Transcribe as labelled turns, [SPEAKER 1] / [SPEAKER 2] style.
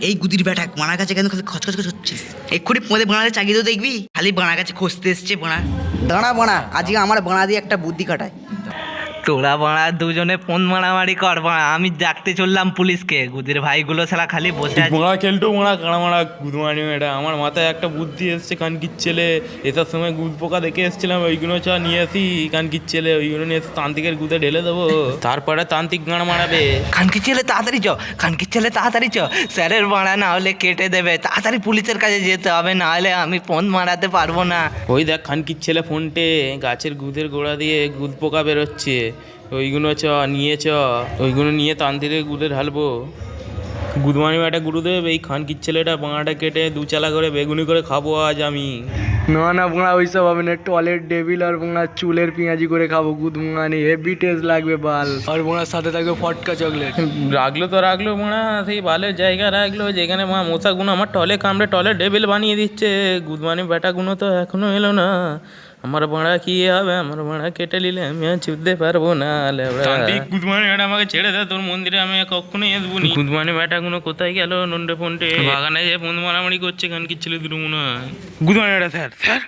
[SPEAKER 1] এই গুদির ব্যাটা বানার কাছে কেন খালি খচখচ হচ্ছিস? এক্ষুনি পদে বানাতে চাগিয়ে তো দেখবি, খালি বানার কাছে খসতে এসছে বানা। দাঁড়া বানা, আজকে আমার বানা দিয়ে একটা বুদ্ধি কাটায়।
[SPEAKER 2] তোরা বাড়া দুজনে ফোন মারামারি কর বাড়া, আমি ডাকতে চললাম পুলিশকে। গুদির ভাইগুলো সারা খালি বসে আছে।
[SPEAKER 3] মারা খেলটো মারা কানা মারা গুদমানি এটা আমার মাথায় একটা বুদ্ধি এসছে কানকির ছেলে। এটার সময় গুদ পোকা দেখে এসেছিলাম, ওইগুলো চ নিয়ে আসি কানকির ছেলে, ওইগুলো নিয়ে এসে তান্ত্রিকের গুদে ঢেলে দেবো, তারপরে তান্ত্রিক গান মারাবে।
[SPEAKER 2] খানকির ছেলে তাড়াতাড়ি চ, খানকির ছেলে তাড়াতাড়ি চ, স্যারের বাড়া না হলে কেটে দেবে। তাড়াতাড়ি পুলিশের কাছে যেতে হবে, না হলে আমি ফোন মারাতে পারবো না।
[SPEAKER 3] ওই দেখ খানকির ছেলে ফোনটে গাছের গুদের গোড়া দিয়ে গুদ পোকা বেরোচ্ছে, ওইগুলো চ নিয়ে চ, ওইগুলো নিয়ে তান্ত্রিকের গুদে ঢালবো। গুদমানি একটা গুরুদেব, এই খানকির ছেলেটা বাঁড়াটা কেটে দুচালা করে বেগুনি করে খাবো আজ আমি।
[SPEAKER 4] না না বোনা ওইসব হবে না, টয়লেট ডেভিল আর বোনা চুলের পেঁয়াজি করে খাবো গুদমানি, হেভি টেস্ট লাগবে বাল। আর বোনার সাথে থাকবে ফটকা চকলেট।
[SPEAKER 3] রাখলো তো রাখলো মারা, সেই বালের জায়গা রাখলো যেখানে মা মশাগুলো আমার টলে কামড়ে টলে ডেবিল বানিয়ে দিচ্ছে। গুদমানি বেটাগুলো তো এখনো এলো না, আমার বাড়া কি হবে? আমার বাড়া কেটে নিলে আমি আর ছুটতে পারবো না। গুদমানি বেটা আমাকে ছেড়ে দে, তোর মন্দিরে আমি কখনোই আসবো নি। গুদমানি বেটাগুলো কোথায় গেল? নন্ডে ফোনটে বাগানে যে ফোন মারামারি করছে কানকির ছেলে দুটো মনে হয়। গুদমানি বেটা স্যার স্যার